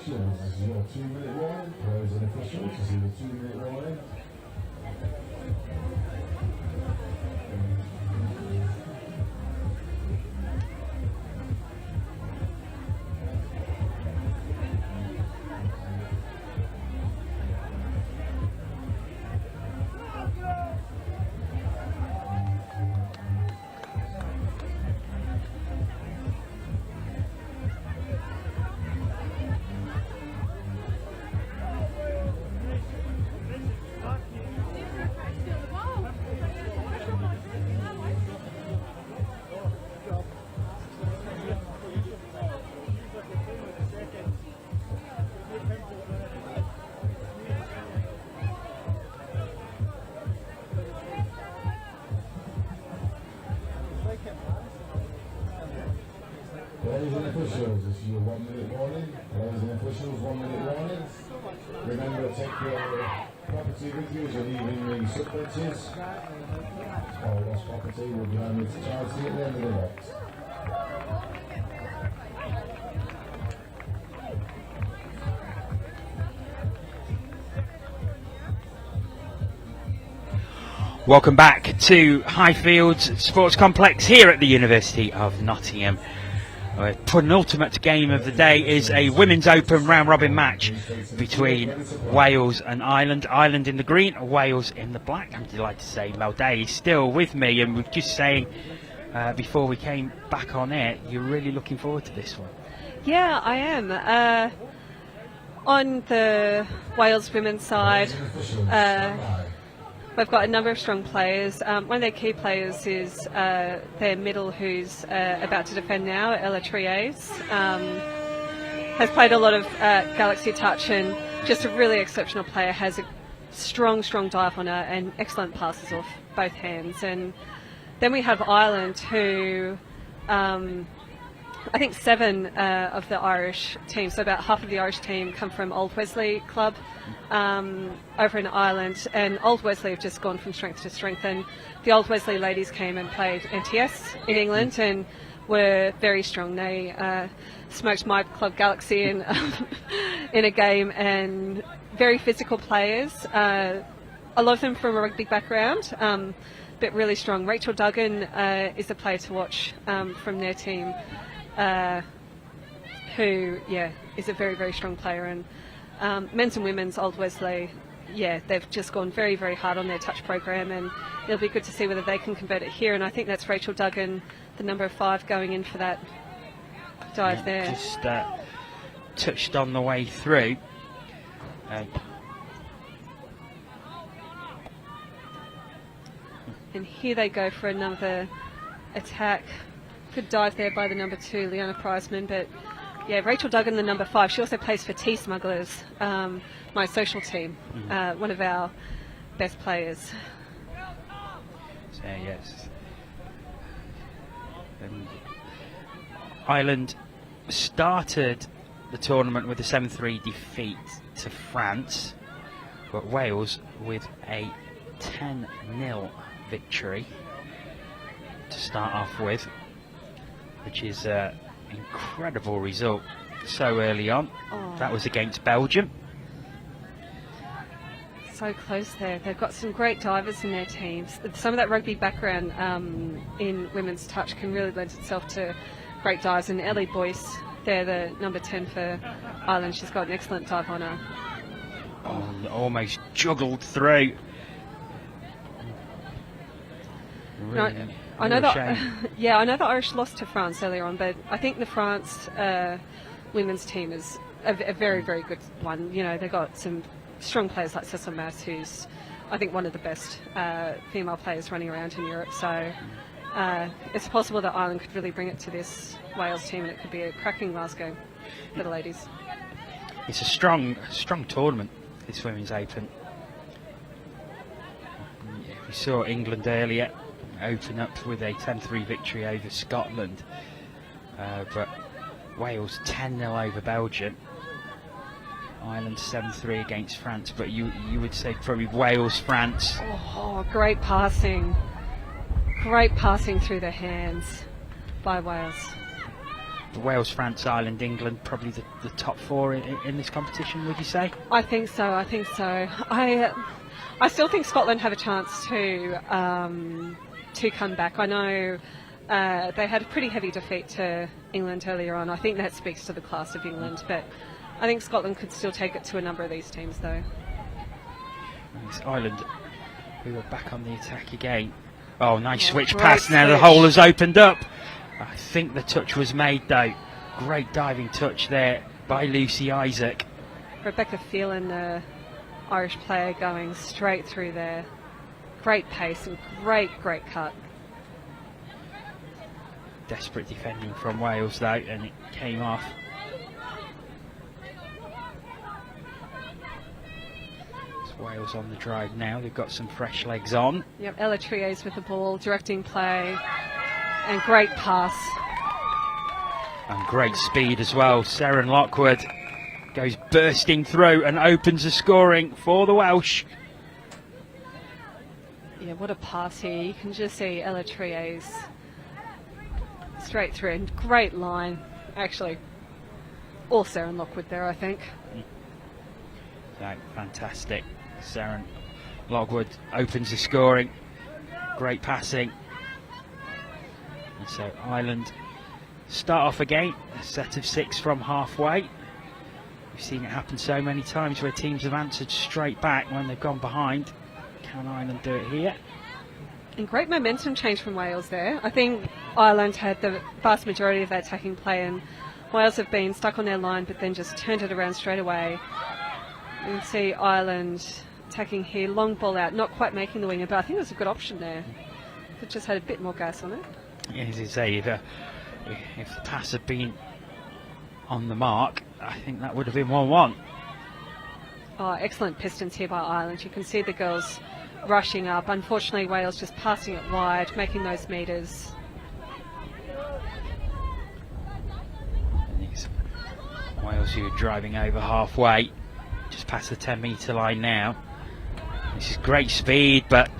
officials, this is your 2-minute warning. Players and officials, this is your 2-minute warning. Players and officials, this is your 1-minute warning. Players and officials, 1-minute warning. Remember to take your property with you as you're leaving the subbenches. All lost property will be handed to charity at the end of the night. Welcome back to Highfields Sports Complex here at the University of Nottingham. Our penultimate game of the day is a Women's Open round-robin match between Wales and Ireland. Ireland in the green, Wales in the black. I'm delighted to say Mel Day is still with me, and we were just saying before we came back on air, you're really looking forward to this one. Yeah, I am. On the Wales women's side, we've got a number of strong players. One of their key players is their middle, who's about to defend now, Ella Triers. Has played a lot of Galaxy touch and just a really exceptional player, has a strong dive on her and excellent passes off both hands. And then we have Ireland, who I think 7 of the Irish team, so about half of the Irish team, come from Old Wesley Club over in Ireland, and Old Wesley have just gone from strength to strength. And the Old Wesley ladies came and played NTS in England and were very strong. They smoked my club Galaxy in a game, and very physical players. A lot of them from a rugby background, but really strong. Rachel Duggan is a player to watch from their team. Who, is a very strong player. And men's and women's, Old Wesley, they've just gone very hard on their touch program, and it'll be good to see whether they can convert it here. And I think that's Rachel Duggan, the number 5, going in for that dive there. Just touched on the way through. And here they go for another attack. Good dive there by the number 2, Leona Priceman, but Rachel Duggan, the number 5. She also plays for Tea Smugglers, my social team, one of our best players. So yes, and Ireland started the tournament with a 7-3 defeat to France, but Wales with a 10-0 victory to start off with, which is an incredible result so early on. That was against Belgium. So close there. They've got some great divers in their teams. Some of that rugby background in women's touch can really lend itself to great dives. And Ellie Boyce, they're the number 10 for Ireland. She's got an excellent dive on her. Almost juggled through. Really, I know that. I know the Irish lost to France earlier on, but I think the France women's team is a very good one. You know, they've got some strong players like Cecil Mass, who's I think one of the best female players running around in Europe. So it's possible that Ireland could really bring it to this Wales team, and it could be a cracking last game for the ladies. It's a strong tournament, this Women's Open. We saw England earlier open up with a 10-3 victory over Scotland, but Wales 10-0 over Belgium. Ireland 7-3 against France, but you would say probably Wales, France. Oh, great passing through the hands by Wales. Wales, France, Ireland, England, probably the top four in this competition, would you say? I think so. I still think Scotland have a chance to come back. I know they had a pretty heavy defeat to England earlier on. I think that speaks to the class of England, but I think Scotland could still take it to a number of these teams, though. It's Ireland who are back on the attack again. Oh, nice switch great pass now. The switch. hole has opened up. I think the touch was made, though. Great diving touch there by Lucy Isaac. Rebecca Phelan, the Irish player, going straight through there. Great pace and great cut. Desperate defending from Wales, though, and it came off. It's Wales on the drive now. They've got some fresh legs on. Yep, Ella Triers with the ball, directing play, and great pass. And great speed as well. Seren Lockwood goes bursting through and opens the scoring for the Welsh. Yeah, what a pass here. You can just see Ella Triers straight through, and great line. Actually, all Seren Lockwood there, I think. So, fantastic. Seren Lockwood opens the scoring. Great passing. And so Ireland start off again, a set of 6 from halfway. We've seen it happen so many times where teams have answered straight back when they've gone behind. Can Ireland do it here? And great momentum change from Wales there. I think Ireland had the vast majority of their attacking play, and Wales have been stuck on their line but then just turned it around straight away. You can see Ireland attacking here, long ball out, not quite making the winger, but I think it was a good option there. It just had a bit more gas on it. Yeah, as you say, if the pass had been on the mark, I think that would have been 1-1. Oh, excellent pistons here by Ireland. You can see the girls rushing up. Unfortunately, Wales just passing it wide, making those metres. And it's Wales who are driving over halfway, just past the 10-metre line now. This is great speed, but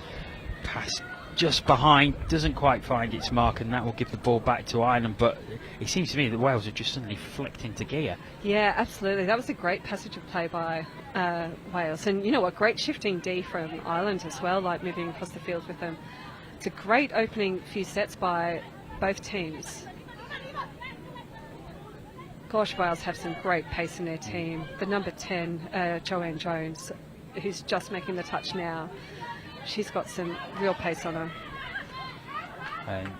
pass just behind, doesn't quite find its mark, and that will give the ball back to Ireland. But it seems to me that Wales have just suddenly flicked into gear. Yeah, absolutely. That was a great passage of play by Wales. And you know what, great shifting D from Ireland as well, like moving across the field with them. It's a great opening few sets by both teams. Gosh, Wales have some great pace in their team. The number 10, Joanne Jones, who's just making the touch now, she's got some real pace on her. And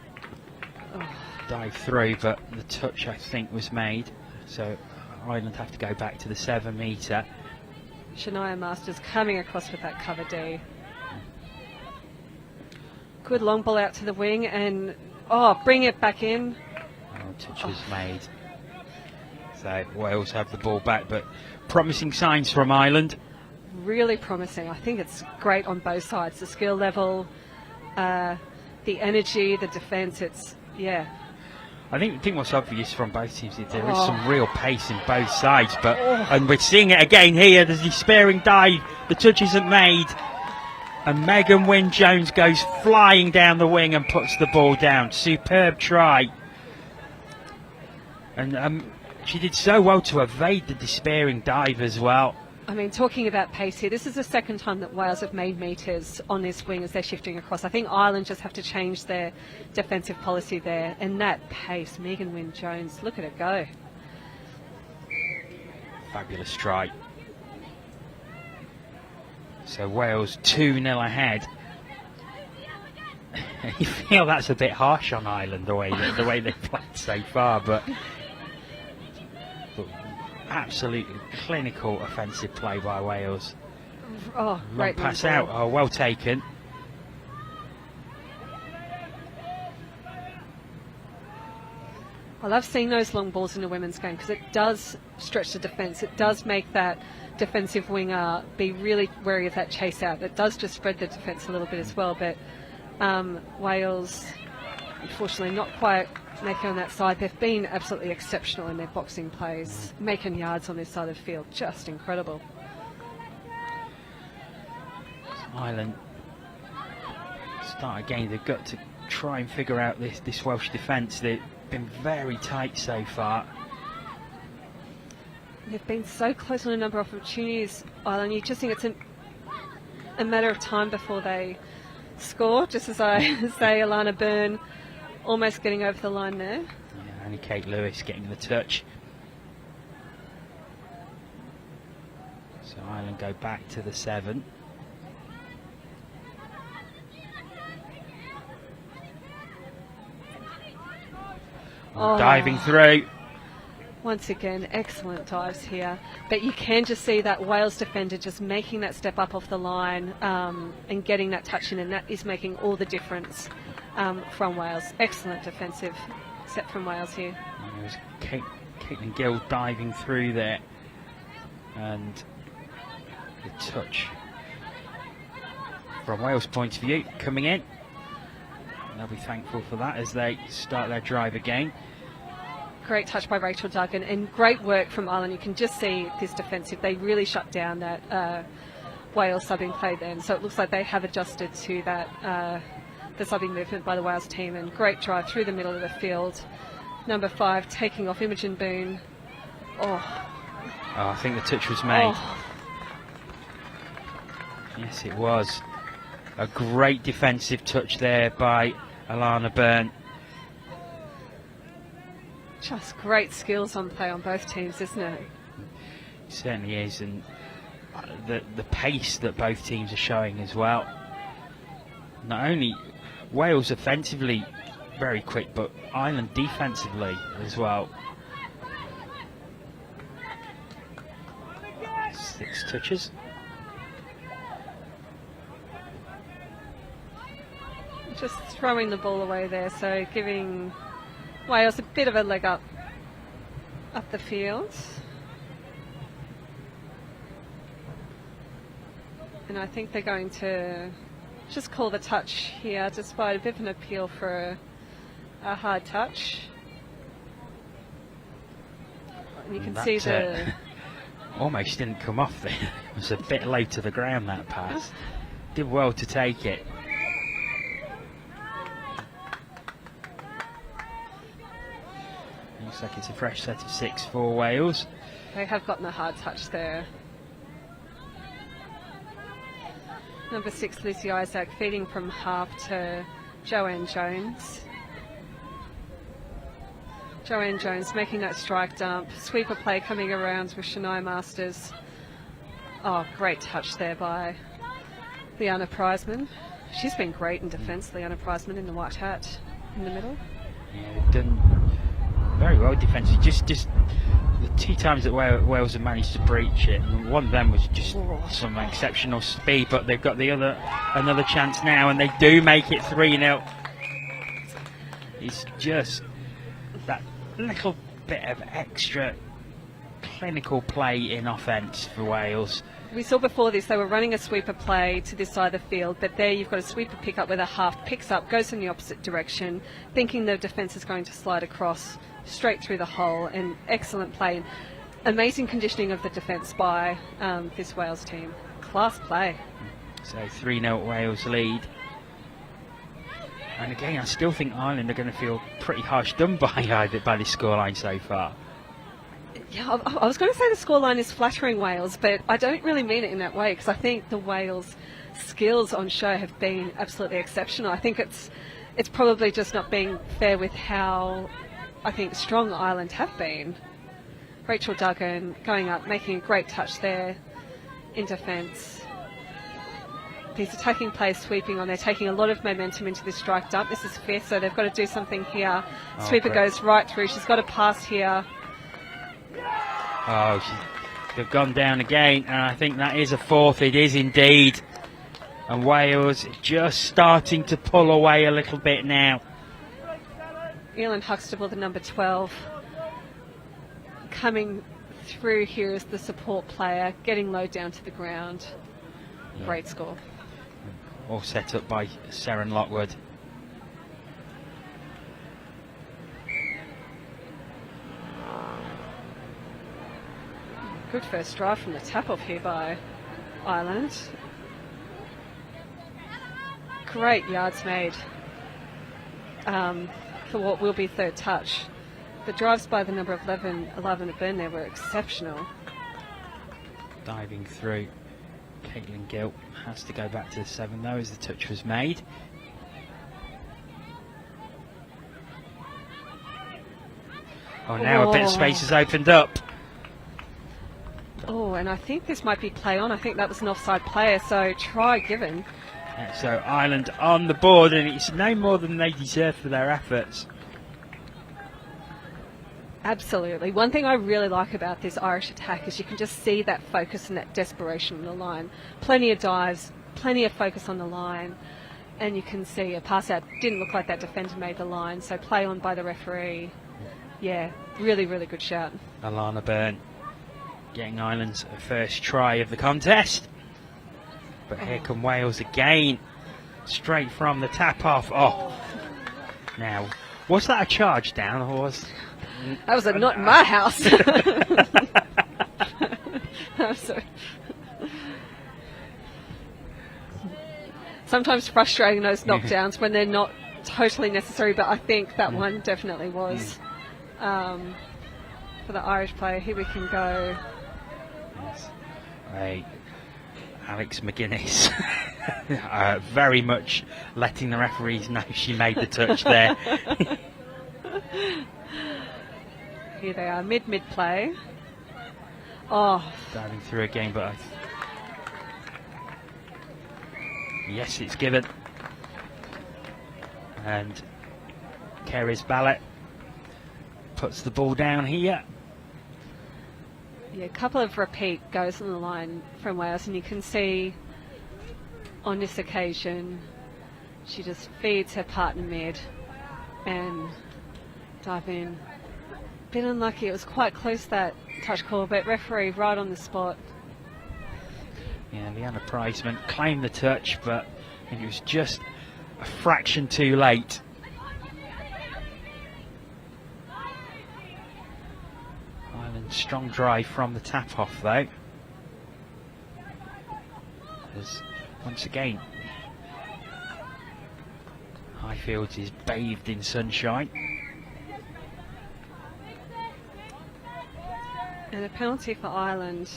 dive through, but the touch, I think, was made. So Ireland have to go back to the 7-metre. Shania Masters coming across with that cover D. Good long ball out to the wing, and bring it back in. Touch was made. So Wales have the ball back, but promising signs from Ireland. Really promising. I think it's great on both sides. The skill level, the energy, the defence. I think what's obvious from both teams is there is some real pace in both sides, and we're seeing it again here. There's the despairing dive. The touch isn't made, and Megan Wynne-Jones goes flying down the wing and puts the ball down. Superb try, and she did so well to evade the despairing dive as well. I mean, talking about pace here, this is the second time that Wales have made metres on this wing as they're shifting across. I think Ireland just have to change their defensive policy there. And that pace, Megan Wynne-Jones, look at it go. Fabulous try. So Wales 2-0 ahead. You feel that's a bit harsh on Ireland, the way they've played so far, but absolutely clinical offensive play by Wales. Great pass out. Well taken. I love seeing those long balls in a women's game because it does stretch the defence. It does make that defensive winger be really wary of that chase out. It does just spread the defence a little bit as well, but Wales, unfortunately, not quite making on that side. They've been absolutely exceptional in their boxing plays, making yards on this side of the field. Just incredible. Ireland start again. They've got to try and figure out this Welsh defence. been very tight so far. They've been so close on a number of opportunities, Ireland. You just think it's a matter of time before they score, just as I say, Alana Byrne almost getting over the line there. Yeah, only Kate Lewis getting the touch. So Ireland go back to the 7. Diving through. Once again, excellent dives here. But you can just see that Wales defender just making that step up off the line and getting that touch in, and that is making all the difference from Wales. Excellent defensive set from Wales here. There's Caitlin Gill diving through there, and the touch from Wales' point of view coming in. And they'll be thankful for that as they start their drive again. Great touch by Rachel Duggan and great work from Ireland. You can just see this defensive. They really shut down that Wales subbing play then. So it looks like they have adjusted to that the subbing movement by the Wales team, and great drive through the middle of the field. Number 5 taking off Imogen Boone. I think the touch was made. Yes, it was. A great defensive touch there by Alana Byrne. Just great skills on play on both teams, isn't it? It certainly is, and the pace that both teams are showing as well. Not only Wales offensively very quick, but Ireland defensively as well. 6 touches. Just throwing the ball away there, so giving Wales a bit of a leg up the field. And I think they're going to just call the touch here, despite a bit of an appeal for a hard touch. And you can see the... almost didn't come off there. It was a bit low to the ground, that pass. Did well to take it. Looks like it's a fresh set of 6 for Wales. They have gotten a hard touch there. Number 6, Lucy Isaac, feeding from half to Joanne Jones. Joanne Jones making that strike dump. Sweeper play coming around with Shania Masters. Oh, great touch there by Liana Prizeman. She's been great in defence, Liana Prizeman in the white hat in the middle. Yeah, they've done very well defensively. Just the 2 times that Wales have managed to breach it, and one of them was just some exceptional speed, but they've got another chance now, and they do make it 3-0. It's just that little bit of extra clinical play in offence for Wales. We saw before this they were running a sweeper play to this side of the field, but there you've got a sweeper pick up where the half picks up, goes in the opposite direction, thinking the defence is going to slide across straight through the hole, and excellent play. Amazing conditioning of the defence by this Wales team. Class play. So 3-0 Wales lead. And again, I still think Ireland are going to feel pretty harsh done by this scoreline so far. Yeah, I was going to say the scoreline is flattering Wales, but I don't really mean it in that way, because I think the Wales skills on show have been absolutely exceptional. I think it's probably just not being fair with how I think strong Ireland have been. Rachel Duggan going up, making a great touch there in defence. These attacking players sweeping on, they're taking a lot of momentum into this strike dump. This is fifth, so they've got to do something here. Sweeper goes right through. She's got a pass here. They've gone down again, and I think that is a 4th. It is indeed. And Wales just starting to pull away a little bit now. Elin Huxtable, the number 12, coming through here as the support player, getting low down to the ground. Yeah. Great score. All set up by Seren Lockwood. Good first drive from the tap-off here by Ireland. Great yards made. for what will be third touch. The drives by the number 11 at Burn there were exceptional. Diving through. Caitlin Gilt has to go back to the 7 though as the touch was made. Oh, now a bit of space has opened up. Oh, and I think this might be play on. I think that was an offside player, so try given. Yeah, so Ireland on the board, and it's no more than they deserve for their efforts. Absolutely. One thing I really like about this Irish attack is you can just see that focus and that desperation on the line. Plenty of dives, plenty of focus on the line, and you can see a pass out. Didn't look like that defender made the line, so play on by the referee. Yeah, really, really good shout. Alana Byrne getting Ireland's first try of the contest. But here come Wales again. Straight from the tap off. Oh. Now, was that a charge down or was... That was a not in my house. Sometimes frustrating those knockdowns when they're not totally necessary, but I think that one definitely was. For the Irish player, here we can go. Yes. Right. Alex McGuinness very much letting the referees know she made the touch there. Here they are, mid play. Oh. Diving through again, but yes, it's given. And Kerry's Ballot puts the ball down here. Yeah, a couple of repeat goes on the line from Wales, and you can see on this occasion she just feeds her partner mid and dive in. Bit unlucky, it was quite close, that touch call, but referee right on the spot. Yeah, Leanna Priceman claimed the touch, but it was just a fraction too late. Ireland strong drive from the tap off though. As once again Highfields is bathed in sunshine. And a penalty for Ireland.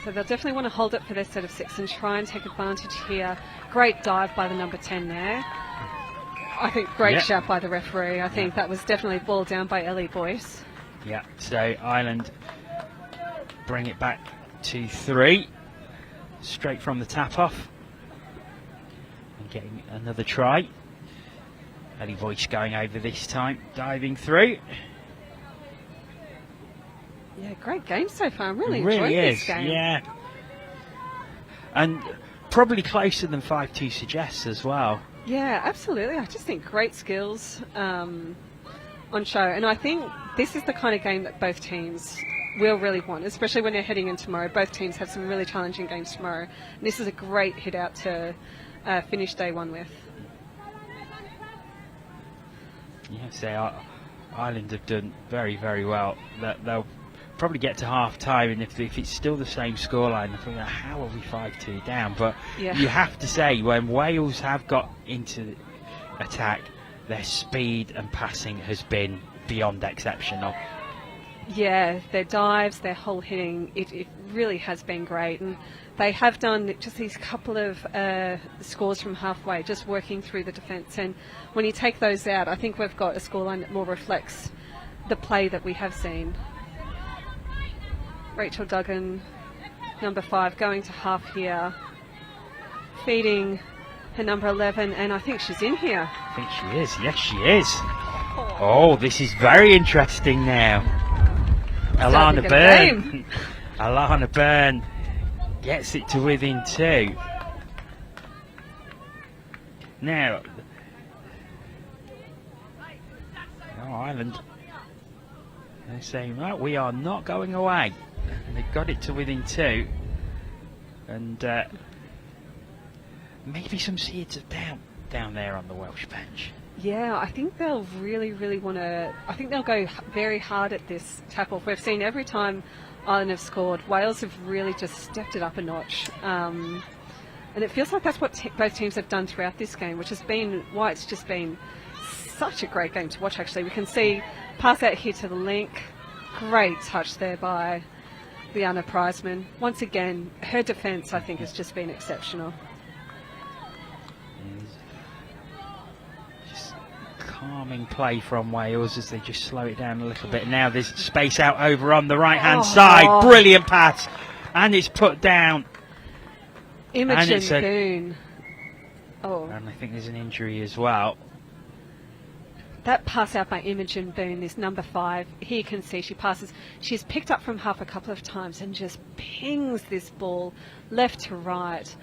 So they'll definitely want to hold it for their set of 6 and try and take advantage here. Great dive by the number 10 there. I think great shout by the referee. I think that was definitely ball down by Ellie Boyce. Yeah, so Ireland bring it back to 3. Straight from the tap off. And getting another try. Ellie Boyce going over this time, diving through. Yeah, great game so far. I'm really enjoying this game. Yeah. And probably closer than 5-2 suggests as well. Yeah, absolutely. I just think great skills on show. And I think this is the kind of game that both teams will really want, especially when they're heading in tomorrow. Both teams have some really challenging games tomorrow. And this is a great hit out to finish day 1 with. Yes, Ireland have done very, very well. They'll probably get to half time, and if it's still the same scoreline, they'll think, how are we 5-2 down? But you have to say, when Wales have got into attack, their speed and passing has been beyond exceptional. Yeah, their dives, their whole hitting, it really has been great. And they have done just these couple of scores from halfway, just working through the defence. And when you take those out, I think we've got a scoreline that more reflects the play that we have seen. Rachel Duggan, number 5, going to half here, feeding her number 11, and I think she's in here. I think she is, yes she is. Oh, this is very interesting now. Alana Byrne. Alana Byrne gets it to within 2. Now, Ireland, they're saying, right, we are not going away. And they've got it to within 2. And maybe some seeds of doubt down there on the Welsh bench. Yeah, I think they'll really, really want to... I think they'll go very hard at this tap-off. We've seen every time Ireland have scored, Wales have really just stepped it up a notch. And it feels like that's what both teams have done throughout this game, which has been why it's just been such a great game to watch, actually. We can see pass out here to the link. Great touch there by Liana Prizeman. Once again, her defence, I think, has just been exceptional. Just calming play from Wales as they just slow it down a little bit. Now there's space out over on the right-hand side. Brilliant pass. And it's put down. Imogen Boone. And I think there's an injury as well. That pass out by Imogen Boone is number 5. Here you can see she passes. She's picked up from half a couple of times and just pings this ball left to right.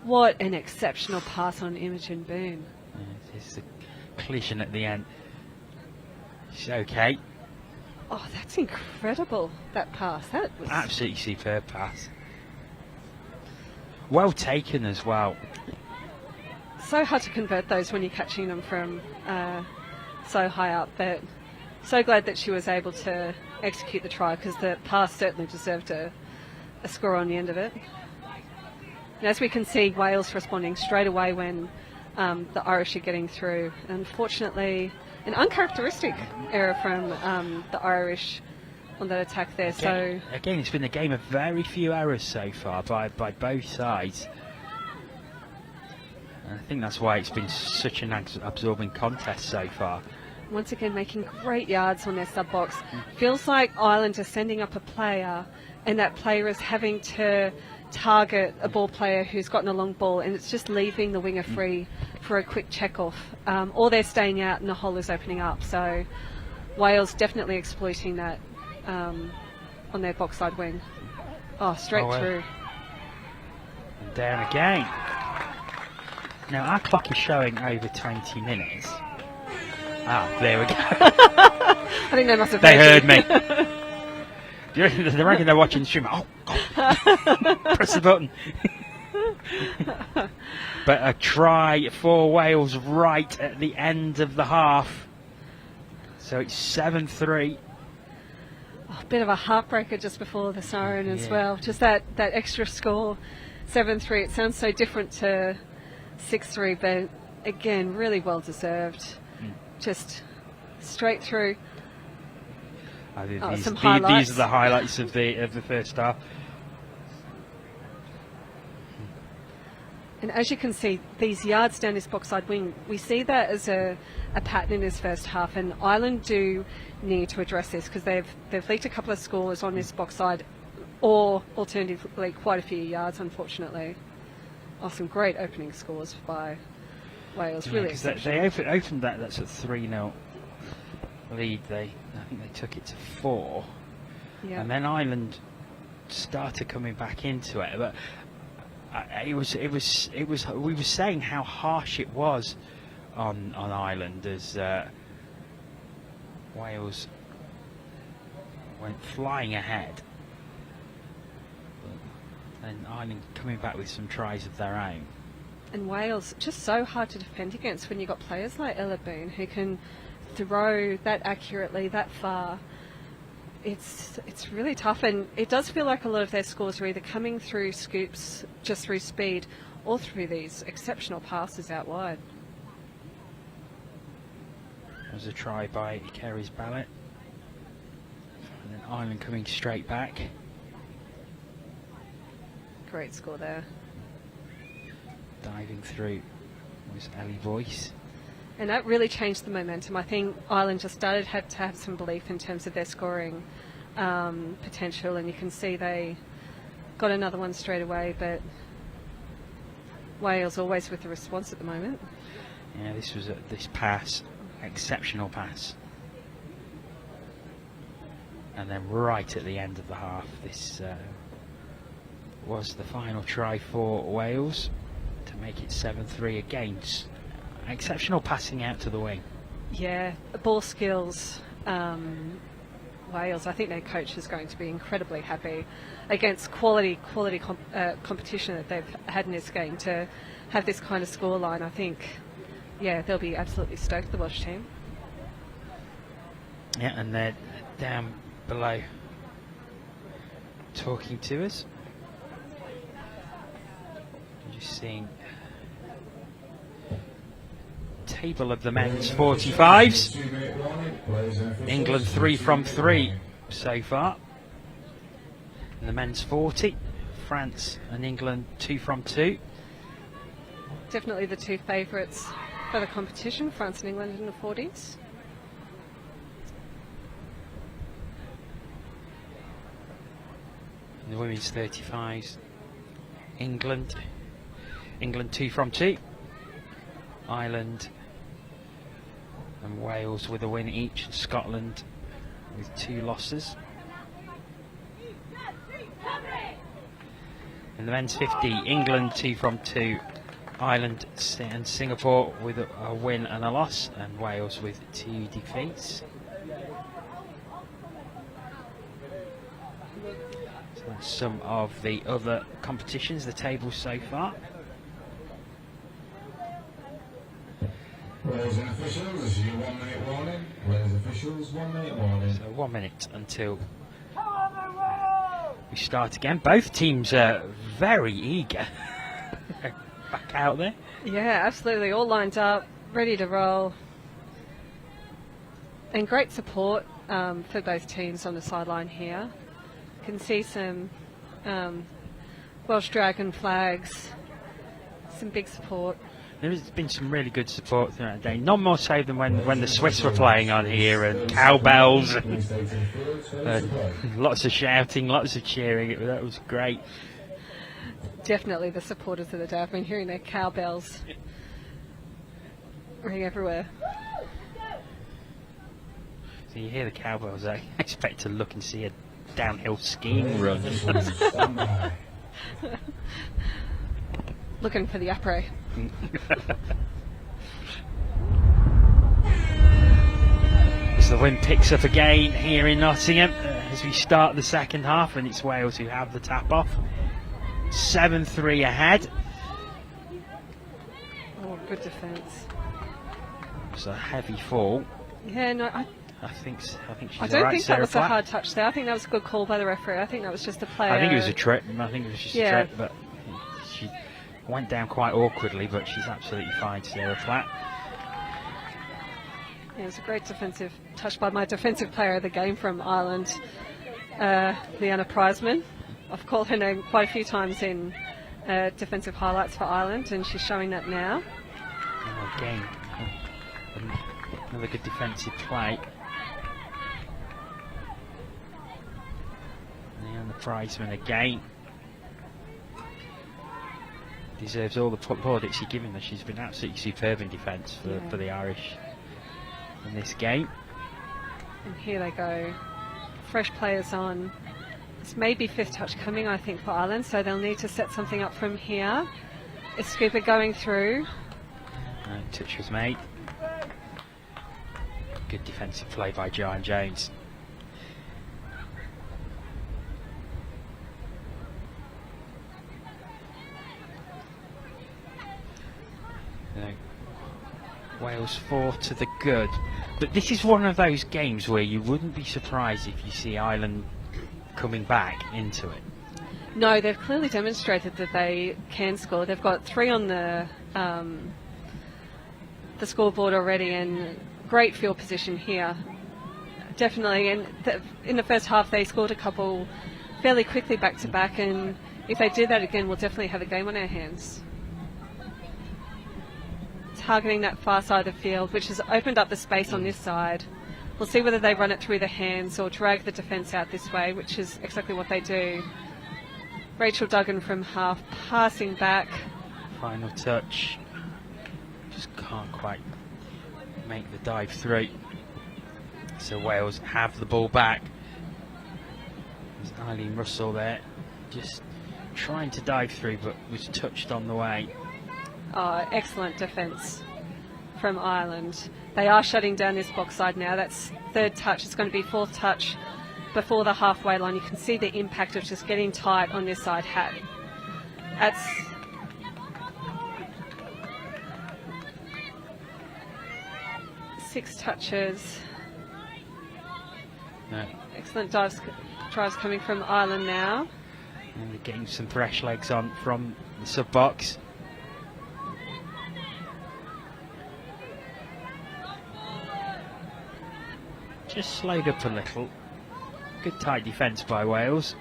What an exceptional pass on Imogen Boone. Yeah, it's a collision at the end. She's okay. Oh, that's incredible, that pass. That was absolutely superb pass. Well taken as well. So hard to convert those when you're catching them from so high up, but so glad that she was able to execute the try, because the pass certainly deserved a score on the end of it. And as we can see, Wales responding straight away when the Irish are getting through. Unfortunately, an uncharacteristic error from the Irish on that attack there. Again, it's been a game of very few errors so far by both sides. And I think that's why it's been such an absorbing contest so far. Once again, making great yards on their sub-box. Feels like Ireland are sending up a player, and that player is having to target a ball player who's gotten a long ball, and it's just leaving the winger free for a quick check-off. Or they're staying out and the hole is opening up. So Wales definitely exploiting that on their box side wing. Oh, straight through. And down again. Now our clock is showing over 20 minutes. Ah, there we go. I think they must have heard me. They reckon they're watching the stream. Oh, press the button. But a try for Wales right at the end of the half. So it's 7-3. Oh, a bit of a heartbreaker just before the siren as well. Just that extra score, 7-3. It sounds so different to 6-3, but again, really well deserved. Just straight through. Some highlights. These are the highlights of the first half. And as you can see, these yards down this box side wing, we see that as a pattern in this first half, and Ireland do need to address this, because they've leaked a couple of scores on this box side, or alternatively quite a few yards, unfortunately. Oh, some great opening scores by Wales, really exceptional. They opened that's a 3-0 lead. I think they took it to 4, and then Ireland started coming back into it. But we were saying how harsh it was on Ireland as Wales went flying ahead, and Ireland coming back with some tries of their own. And Wales, just so hard to defend against when you've got players like Ella Boone who can throw that accurately, that far. It's really tough, and it does feel like a lot of their scores are either coming through scoops, just through speed, or through these exceptional passes out wide. There's a try by Kerry's Ballot, and then Ireland coming straight back. Great score there. Diving through was Ellie Boyce. And that really changed the momentum. I think Ireland just started to have some belief in terms of their scoring potential, and you can see they got another one straight away, but Wales always with the response at the moment. Yeah, this was this pass, exceptional pass. And then right at the end of the half, this was the final try for Wales to make it 7-3 against exceptional passing out to the wing. Yeah, ball skills. Wales, I think their coach is going to be incredibly happy against quality competition that they've had in this game to have this kind of scoreline. I think, yeah, they'll be absolutely stoked, the Welsh team. Yeah, and they're down below talking to us. seeing table of the men's 45s. England 3 from 3 so far. And the men's 40, France and England 2 from 2. Definitely the two favourites for the competition, France and England in the 40s. In the women's 35s, England 2 from 2. Ireland and Wales with a win each, and Scotland with 2 losses. In the men's 50, England 2 from 2, Ireland and Singapore with a win and a loss, and Wales with 2 defeats. So that's some of the other competitions, the table so far. Players and officials, this is your 1 minute warning. Players officials, 1 minute warning. So 1 minute until we start again. Both teams are very eager. Back out there. Yeah, absolutely. All lined up, ready to roll. And great support for both teams on the sideline here. You can see some Welsh Dragon flags, some big support. There's been some really good support throughout the day. None more so than when the Swiss were playing on here, and cowbells, and lots of shouting, lots of cheering. That was great. Definitely the supporters of the day. I've been hearing their cowbells ring everywhere. So you hear the cowbells, I expect to look and see a downhill skiing run. Looking for the après. As the wind picks up again here in Nottingham as we start the second half, and it's Wales who have the tap off. 7-3 ahead. Oh, good defence. It's a heavy fall. Yeah, no, I think she's I don't alright, think Sarah that was Platt. a hard touch there. I think that was a good call by the referee. I think that was just a player. I think it was a trip. I think it was just a trip, but she went down quite awkwardly, but she's absolutely fine, Sarah Platt. Yeah, it was a great defensive touch by my defensive player of the game from Ireland, Leanna Prizeman. I've called her name quite a few times in defensive highlights for Ireland, and she's showing that now. Oh, again, another good defensive play. And the Prizeman again deserves all the plaudits you're giving her. She's been absolutely superb in defence for the Irish in this game. And here they go, fresh players on. This may be fifth touch coming, I think, for Ireland, so they'll need to set something up from here. Is Scooper going through? Touch was made. Good defensive play by Joanne Jones. Wales 4 to the good. But this is one of those games where you wouldn't be surprised if you see Ireland coming back into it. No, they've clearly demonstrated that they can score. They've got 3 on the scoreboard already, and great field position here. Definitely, and in the first half they scored a couple fairly quickly back to back, and if they do that again, we'll definitely have a game on our hands. Targeting that far side of the field, which has opened up the space on this side. We'll see whether they run it through the hands or drag the defence out this way, which is exactly what they do. Rachel Duggan from half, passing back. Final touch. Just can't quite make the dive through. So Wales have the ball back. There's Eileen Russell there, just trying to dive through, but was touched on the way. Oh, excellent defence from Ireland. They are shutting down this box side now. That's third touch. It's going to be fourth touch before the halfway line. You can see the impact of just getting tight on this side hat. That's six touches. No. Excellent tries coming from Ireland now. And they're getting some thresh legs on from the sub box. just slowed up a little. Good tight defence by Wales.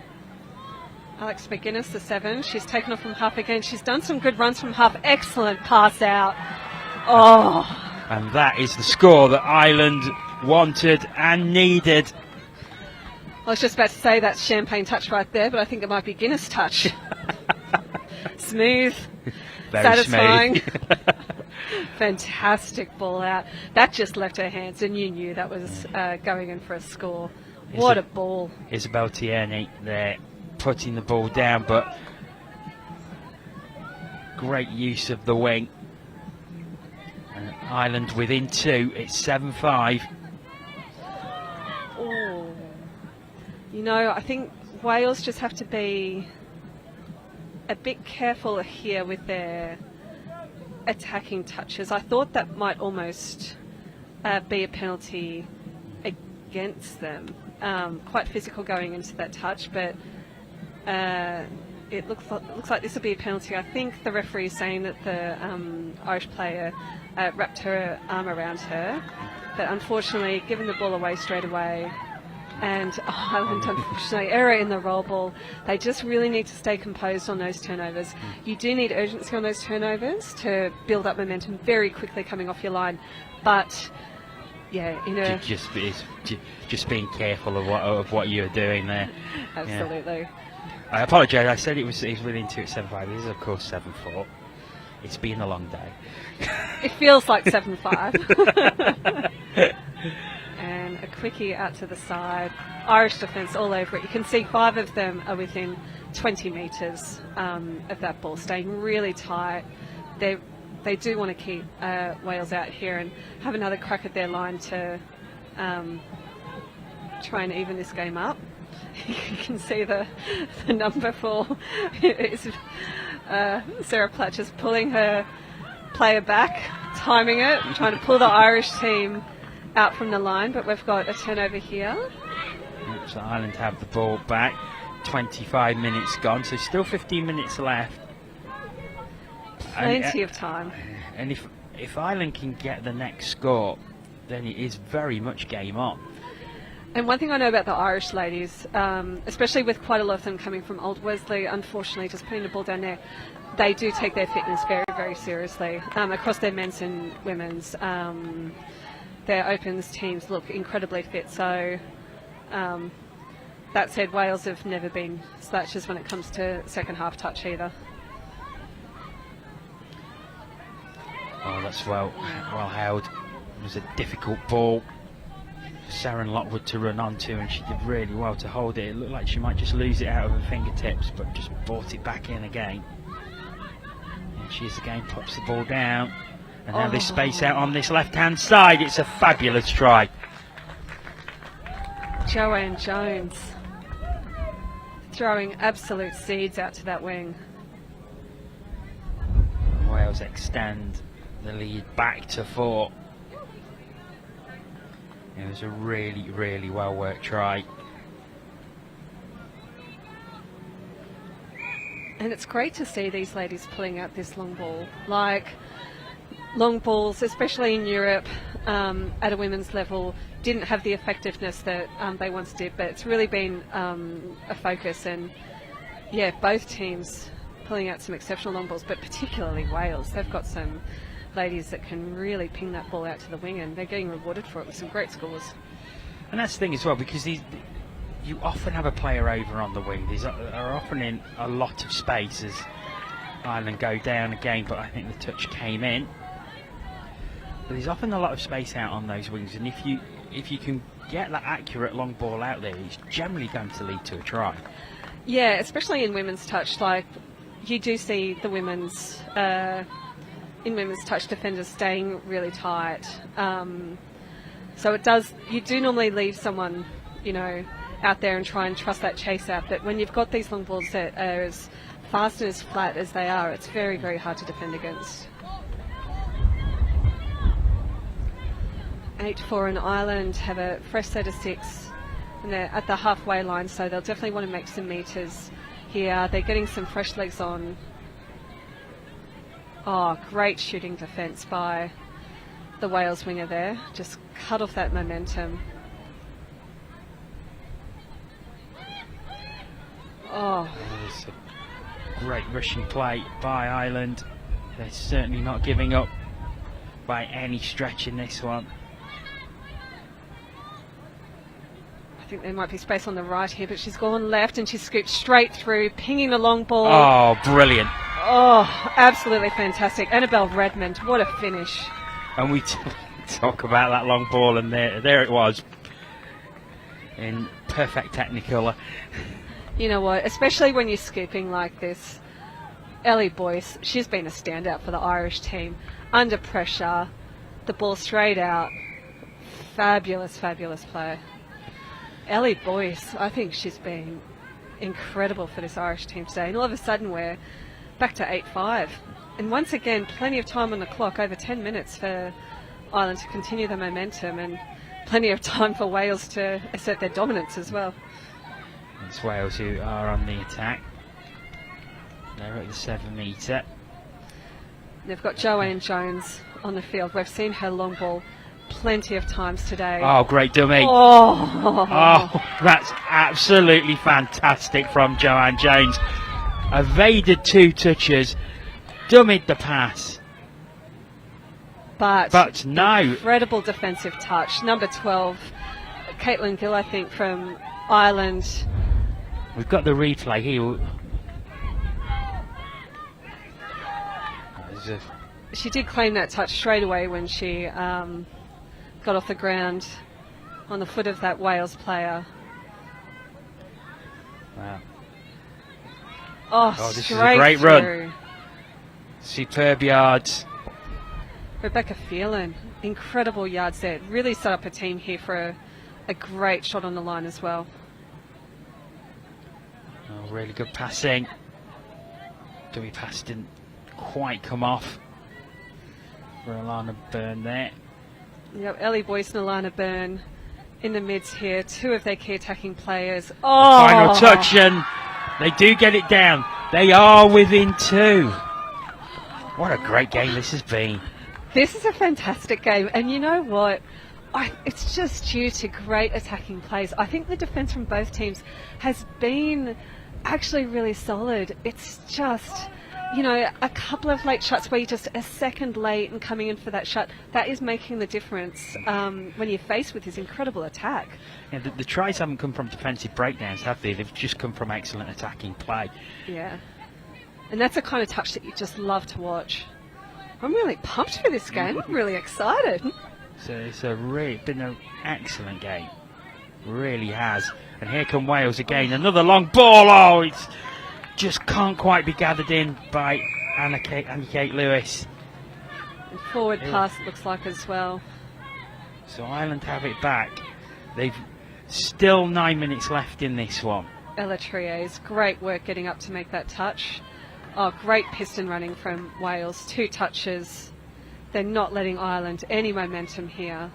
Alex McGuinness, the 7. She's taken off from half again. She's done some good runs from half. Excellent pass out. Oh. And that is the score that Ireland wanted and needed. I was just about to say that's champagne touch right there, but I think it might be Guinness touch. Smooth, Very satisfying. smooth. Fantastic ball out. That just left her hands, and you knew that was going in for a score. What a ball. Isabel Tierney there putting the ball down, but great use of the wing. And Ireland within 2, it's 7-5. Oh. You know, I think Wales just have to be a bit careful here with their attacking touches. I thought that might almost be a penalty against them. Quite physical going into that touch, but it looks like this will be a penalty. I think the referee is saying that the Irish player wrapped her arm around her, but unfortunately given the ball away straight away, and Ireland unfortunately error in the roll ball. They just really need to stay composed on those turnovers. You do need urgency on those turnovers to build up momentum very quickly coming off your line, but yeah, you know, just being careful of what you're doing there. Absolutely. Yeah. I apologise. I said it was within 2 at 7-5. This is of course 7-4. It's been a long day. It feels like 7-5. And a quickie out to the side. Irish defence all over it. You can see 5 of them are within 20 metres of that ball, staying really tight. They do want to keep Wales out here and have another crack at their line to try and even this game up. You can see the number 4 is Sarah Platt just pulling her player back, timing it, trying to pull the Irish team out from the line, but we've got a turnover here. So Ireland have the ball back. 25 minutes gone, so still 15 minutes left. Plenty of time. And if Ireland can get the next score, then it is very much game on. And one thing I know about the Irish ladies, especially with quite a lot of them coming from Old Wesley, unfortunately, just putting the ball down there, they do take their fitness very, very seriously across their men's and women's. Their opens teams look incredibly fit. So that said, Wales have never been slouches when it comes to second half touch either. Oh, that's well held. It was a difficult ball. Sharon Lockwood to run onto, and she did really well to hold it. It looked like she might just lose it out of her fingertips, but just brought it back in again. And she's again pops the ball down. And now there's space out on this left-hand side. It's a fabulous try. Joanne Jones throwing absolute seeds out to that wing. Wales extend the lead back to 4. It was a really, really well-worked try. And it's great to see these ladies pulling out this long ball. Like, long balls, especially in Europe, at a women's level, didn't have the effectiveness that they once did, but it's really been a focus. And yeah, both teams pulling out some exceptional long balls, but particularly Wales. They've got some ladies that can really ping that ball out to the wing, and they're getting rewarded for it with some great scores. And that's the thing as well, because you often have a player over on the wing. These are often in a lot of space as Ireland go down again, but I think the touch came in. But there's often a lot of space out on those wings, and if you can get that accurate long ball out there, it's generally going to lead to a try. Yeah, especially in women's touch. Like, you do see the women's in women's touch defenders staying really tight. So you do normally leave someone, out there and try and trust that chase out. But when you've got these long balls that are as fast and as flat as they are, it's very, very hard to defend against. 8-4 in Ireland have a fresh set of 6, and they're at the halfway line, so they'll definitely want to make some metres here. They're getting some fresh legs on. Oh, great shooting defence by the Wales winger there. Just cut off that momentum. Oh, There's a great rushing play by Ireland. They're certainly not giving up by any stretch in this one. I think there might be space on the right here, but she's gone left and she's scooped straight through, pinging the long ball. Oh, brilliant. Oh, absolutely fantastic. Annabelle Redmond, what a finish. And we talk about that long ball, and there it was in perfect Technicolor. You know what, especially when you're scooping like this, Ellie Boyce, she's been a standout for the Irish team. Under pressure, the ball straight out. Fabulous, fabulous play. Ellie Boyce, I think she's been incredible for this Irish team today. And all of a sudden we're back to 8-5. And once again, plenty of time on the clock, over 10 minutes for Ireland to continue the momentum, and plenty of time for Wales to assert their dominance as well. It's Wales who are on the attack. They're at the 7 metre. They've got Joanne Jones on the field. We've seen her long ball plenty of times today. Oh, great dummy. Oh, That's absolutely fantastic from Joanne Jones. Evaded 2 touches, dummied the pass. But no. Incredible defensive touch. Number 12, Caitlin Gill, I think, from Ireland. We've got the replay here. She did claim that touch straight away when she got off the ground on the foot of that Wales player. Wow. Oh, this is straight a great through. run. Superb yards. Rebecca Phelan, incredible yards there. Really set up a team here for a great shot on the line as well. Oh, really good passing. Dummy pass didn't quite come off for Alana Byrne there. Yep, Ellie Boyce and Alana Byrne in the midst here. 2 of their key attacking players. Oh! Final touch, and they do get it down. They are within 2. What a great game this has been. This is a fantastic game, and you know what? It's just due to great attacking plays. I think the defence from both teams has been actually really solid. It's just, you know, a couple of late shots where you're just a second late and coming in for that shot, that is making the difference when you're faced with this incredible attack. Yeah, the tries haven't come from defensive breakdowns, have they? They've just come from excellent attacking play. Yeah. And that's the kind of touch that you just love to watch. I'm really pumped for this game. I'm really excited. So it's been an excellent game. Really has. And here come Wales again. Another long ball. Oh, it just can't quite be gathered in by Annie Kate Lewis. And forward pass, it looks like, as well. So Ireland have it back. They've still 9 minutes left in this one. Ella Trier's great work getting up to make that touch. Oh, great piston running from Wales. 2 touches. They're not letting Ireland any momentum here.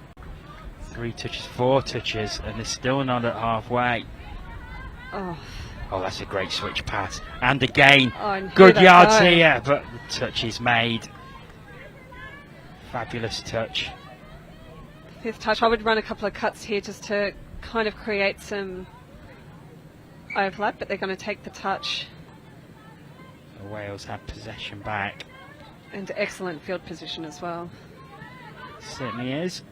3 touches, 4 touches, and they're still not at halfway. Oh, that's a great switch pass. And again, and good yards go. here, but the touch is made. Fabulous touch. 5th touch. I would run a couple of cuts here just to kind of create some overlap, but they're going to take the touch. Wales have possession back. And excellent field position as well. Certainly is.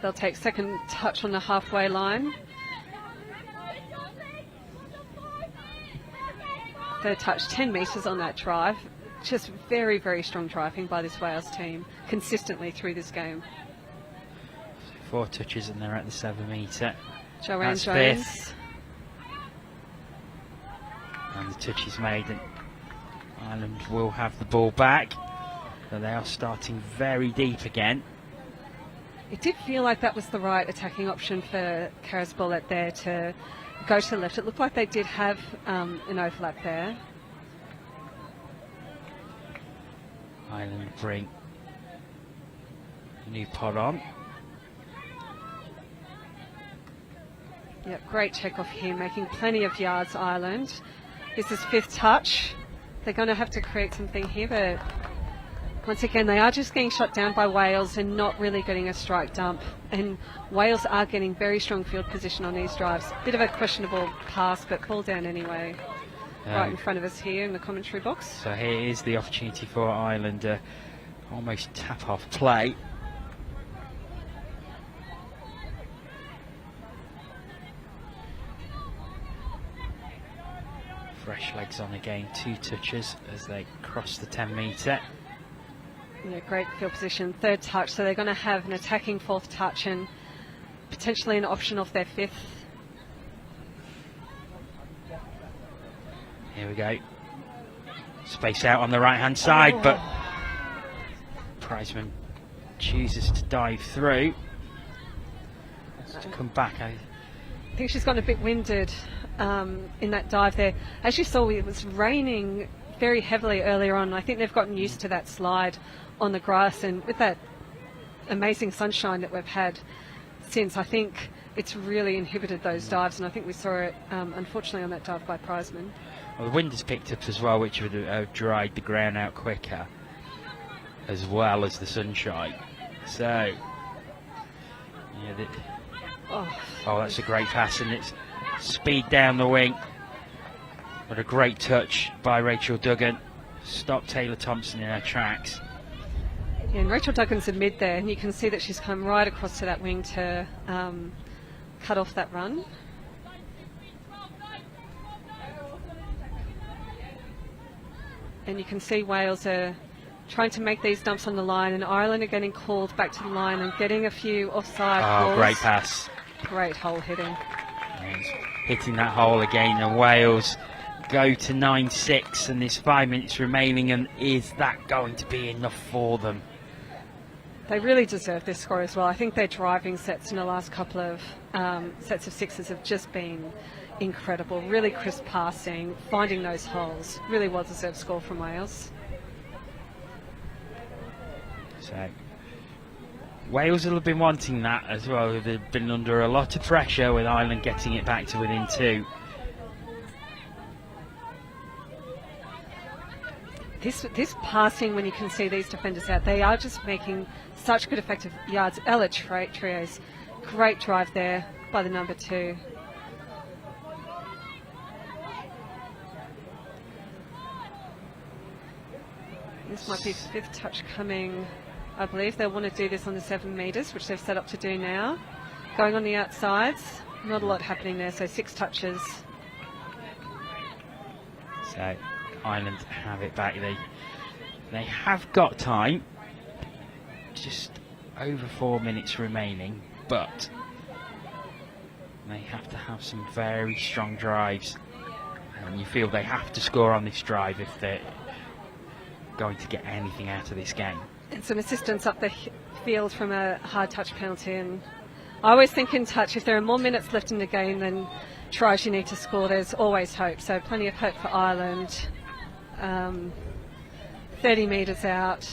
They'll take second touch on the halfway line. 3rd touch, 10 metres on that drive. Just very, very strong driving by this Wales team consistently through this game. 4 touches and they're at the 7 metre. Joanne That's Jones. 5th. And the touch is made. And Ireland will have the ball back. So they are starting very deep again. It did feel like that was the right attacking option for Karis Bullitt there to go to the left. It looked like they did have an overlap there. Ireland bring a new pod on. Yep, great check off here, making plenty of yards, Ireland. This is 5th touch. They're going to have to create something here, but Once again, they are just getting shot down by Wales and not really getting a strike dump. And Wales are getting very strong field position on these drives. Bit of a questionable pass, but ball down anyway. Right in front of us here in the commentary box. So here is the opportunity for Ireland to almost tap off play. Fresh legs on again, 2 touches as they cross the 10 metre. Yeah, great field position. 3rd touch, so they're going to have an attacking 4th touch and potentially an option off their 5th. Here we go. Space out on the right hand side, but Prizeman chooses to dive through. To come back. I think she's gotten a bit winded in that dive there. As you saw, it was raining very heavily earlier on. I think they've gotten used to that slide on the grass, and with that amazing sunshine that we've had since, I think it's really inhibited those dives, and I think we saw it unfortunately on that dive by Prizeman. Well, the wind has picked up as well, which would have dried the ground out quicker, as well as the sunshine. So, yeah, that's a great pass, and it's speed down the wing. What a great touch by Rachel Duggan. Stopped Taylor Thompson in her tracks. Yeah, and Rachel Duggan's a mid there, and you can see that she's come right across to that wing to cut off that run. And you can see Wales are trying to make these dumps on the line, and Ireland are getting called back to the line and getting a few offside calls. Great pass. Great hole hitting. And hitting that hole again, and Wales go to 9-6, and there's 5 minutes remaining, and is that going to be enough for them? They really deserve this score as well. I think their driving sets in the last couple of sets of sixes have just been incredible. Really crisp passing, finding those holes. Really well-deserved score from Wales. So Wales will have been wanting that as well. They've been under a lot of pressure with Ireland getting it back to within 2. This passing, when you can see these defenders out, they are just making such good effective yards. Ella Trios, great drive there by the number 2. This might be 5th touch coming, I believe. They'll want to do this on the 7 metres, which they've set up to do now. Going on the outsides, not a lot happening there, so 6 touches. So Ireland have it back. They have got time, just over 4 minutes remaining, but they have to have some very strong drives, and you feel they have to score on this drive if they're going to get anything out of this game. And some assistance up the field from a hard touch penalty, and I always think in touch, if there are more minutes left in the game than tries you need to score, there's always hope. So plenty of hope for Ireland. 30 metres out.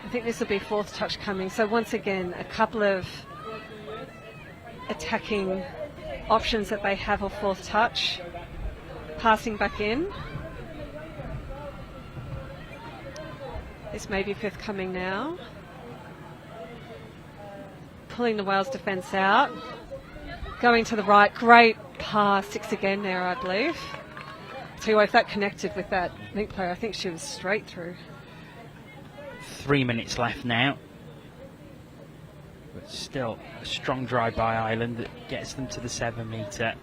I think this will be 4th touch coming. So once again, a couple of attacking options that they have off 4th touch. Passing back in. This may be 5th coming now. Pulling the Wales defence out. Going to the right. Great pass. 6 again there, I believe. So if that connected with that link player, I think she was straight through. 3 minutes left now. But still a strong drive by Ireland that gets them to the 7 metre.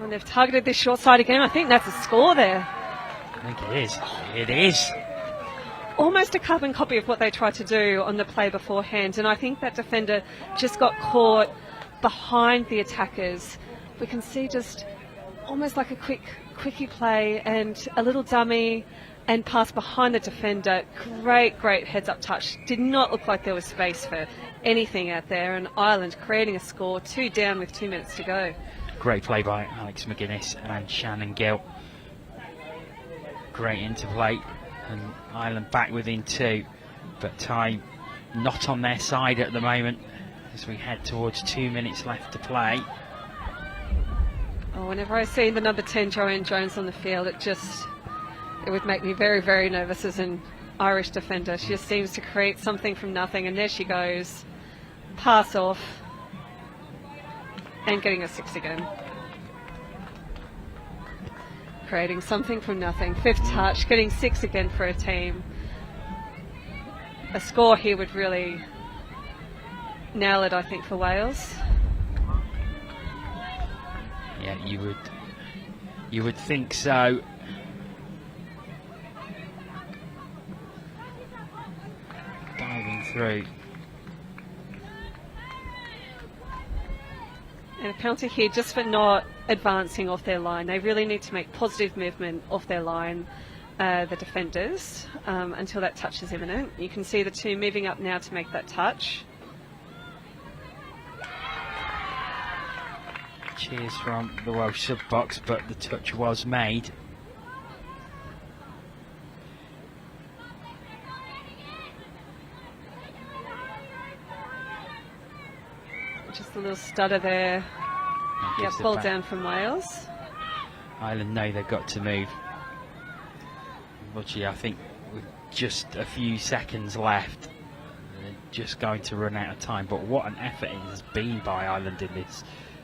And they've targeted this short side again. I think that's a score there. I think it is. It is. Almost a carbon copy of what they tried to do on the play beforehand, and I think that defender just got caught behind the attackers. We can see just almost like a quickie play and a little dummy and pass behind the defender. Great heads up touch. Did not look like there was space for anything out there, and Ireland creating a score, 2 down with 2 minutes to go. Great play by Alex McGuinness and Shannon Gill. Great interplay, and Ireland back within 2, but time not on their side at the moment as we head towards 2 minutes left to play. Oh, whenever I see the number 10 Joanne Jones on the field, it would make me very, very nervous as an Irish defender. She just seems to create something from nothing, and there she goes. Pass off. And getting a 6 again. Creating something from nothing. 5th touch, getting 6 again for a team. A score here would really nail it, I think, for Wales. Yeah, you would think so. Diving through. And a penalty here just for not advancing off their line. They really need to make positive movement off their line, the defenders, until that touch is imminent. You can see the two moving up now to make that touch. Cheers from the Welsh sub box, but the touch was made. Just a little stutter there. Yep, ball down from Wales. Ireland know they've got to move. Unfortunately, I think with just a few seconds left, they're just going to run out of time. But what an effort it has been by Ireland in this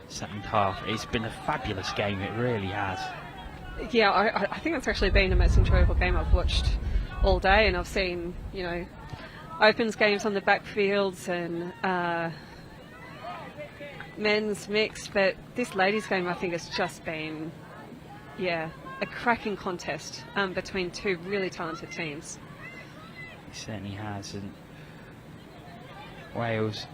second half. It's been a fabulous game, it really has. Yeah, I think it's actually been the most enjoyable game I've watched all day, and I've seen, you know, opens games on the backfields and men's mixed, but this ladies game I think has just been, yeah, a cracking contest between two really talented teams. It certainly has, and Wales,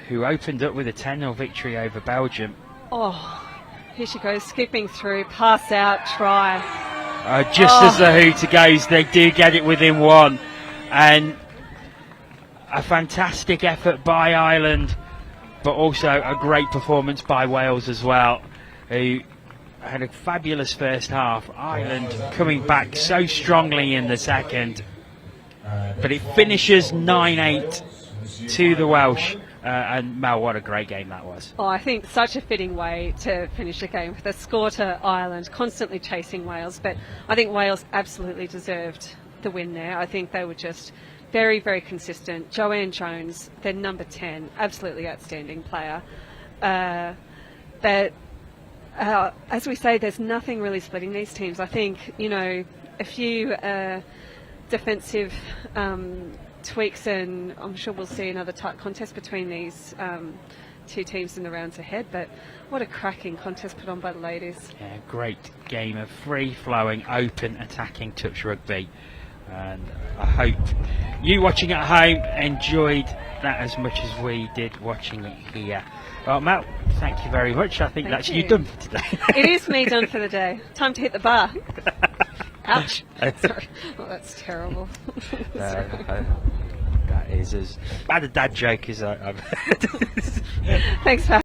who opened up with a 10-0 victory over Belgium. Oh, here she goes, skipping through, pass out, try. Just as the hooter goes, they do get it within one. And a fantastic effort by Ireland, but also a great performance by Wales as well, who had a fabulous first half. Ireland coming back so strongly in the second. But it finishes 9-8 to the Welsh. And Mel, what a great game that was. Oh, I think such a fitting way to finish the game, with a score to Ireland, constantly chasing Wales. But I think Wales absolutely deserved the win there. I think they were just very, very consistent. Joanne Jones, their number 10, absolutely outstanding player. But as we say, there's nothing really splitting these teams. I think, you know, a few defensive tweaks, and I'm sure we'll see another tight contest between these two teams in the rounds ahead. But what a cracking contest put on by the ladies. Yeah, great game of free-flowing, open, attacking touch rugby. And I hope you watching at home enjoyed that as much as we did watching it here. Well, Mel, thank you very much. I think that's you done for today. It is me done for the day. Time to hit the bar. Ouch. Sorry. Oh, that's terrible. That is as bad a dad joke as I've heard. Thanks, Pat.